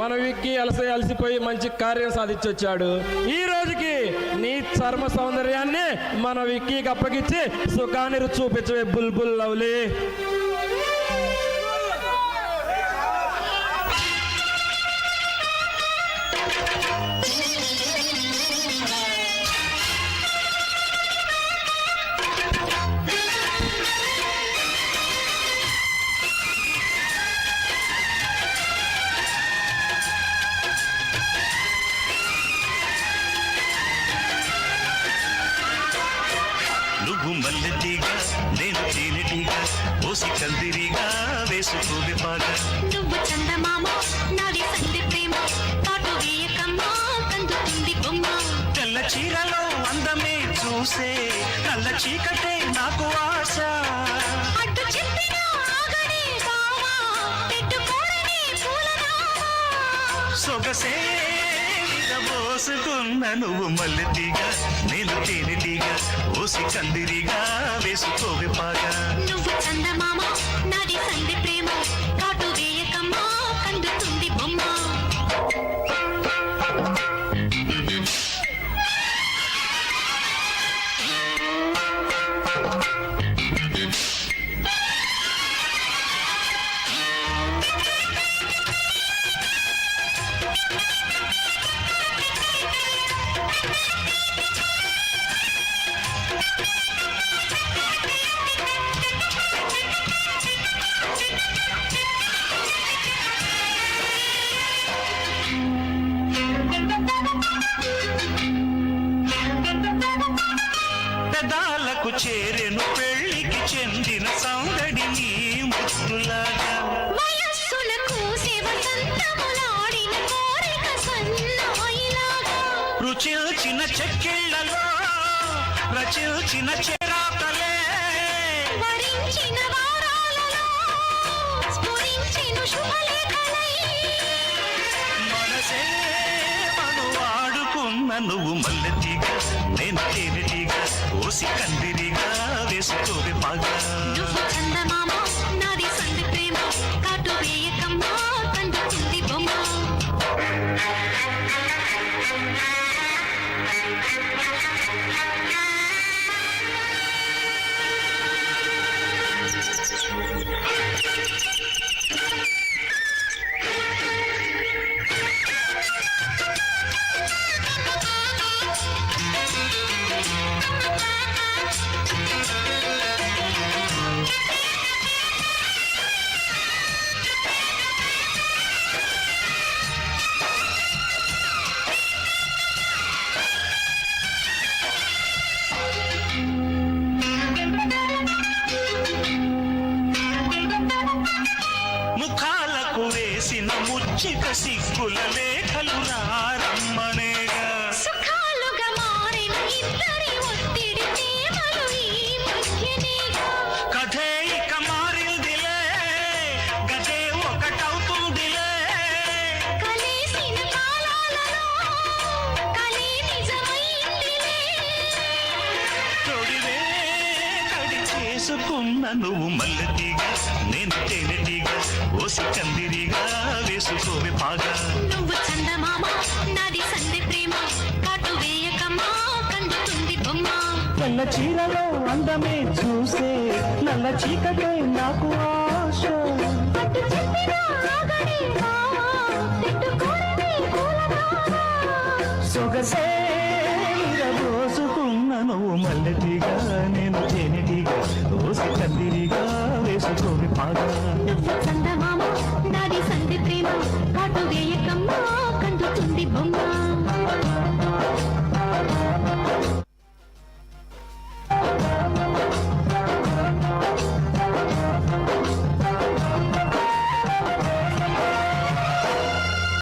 మన విక్కి అలసిపోయి మంచి కార్యం సాధించొచ్చాడు. ఈ రోజుకి నీ చర్మ సౌందర్యాన్ని మన విక్కీకి అప్పగించి సుఖాన్ని చూపించవే బుల్బుల్ లవ్లీ. నువ్వు మల్లెటీగా నేను తేనెటీగా ఓసి కందిరిగా వేసుకోవే పాగా. నువ్వు చందమామ నాది సంధి ప్రేమ కాటు వేయకమ్మా కందుతుంది బొమ్మ. తెల్ల చీరలో అందమే చూసే నల్ల చీకటే నాకు ఆశ. అడ్డు చెప్పిన ఆగడే బావా పెట్టుకోరని పూలనామా. సొగసే పోసుకున్న నువ్వు మల్లెటీగా నేను తేనెటీగా ఓసి కందిరిగా వేసుకోవే పాగా. నువ్వు చందమామ నాది సంధి ప్రేమ కాటు వేయకమ్మా కందుతుంది బొమ్మ. పెదాలకు చేరెను పెళ్లికి చెందిన సందడి నీ ముద్దులాగా. వయస్సులకు శివసంతములాడిన కోరిక సన్నాయిలాగా. రుచిల్చిన చెక్కిళ్లలో రచిల్చిన చెరాతలే. వరించిన వారాలలో స్ఫురించిన శుభలేఖలై. మనసే మను వాడుకున్న నువ్వు మల్లెటీగా నేను తేనెటీగా ఓసి కందిరిగా వేసుకోవే పాగా. నువ్వు చందమామ నాది సంధి ప్రేమ కాటు వేయకమ్మా కందుతుంది బొమ్మ. ముఖాలకు వేసిన ముచ్చిక సిగ్గుల లేఖలు రారమ్మనేగా. సుఖాలుగా మారిన ఇద్దరి ఒత్తిడి ప్రేమలు ఈ మధ్యనేగా. కథే ఇక మారిందిలే గదే ఒకటవుతుందిలే. కలిసిన కాలాలలో కలి నిజమైందిలే. తొడివే కడి చేసుకున్న నువ్వు మల్లెటీగా నేను తేనెటీగా ఓసి కందిరిగా వేసుకోవే పాగా. నువ్వు చందమామ నాది సంధి ప్రేమ కాటు వేయకమ్మా కందుతుంది బొమ్మ. తెల్ల చీరలో అందమే చూసే నల్ల చీకటే నాకు ఆశ. అడ్డు చెప్పిన ఆగడే బావా పెట్టుకోరని పూలనామా. సొగసే పోసుకున్న నువ్వు మల్లెటీగా నేను తేనెటీగా ఓసి కందిరిగా వేసుకోవి పాగా.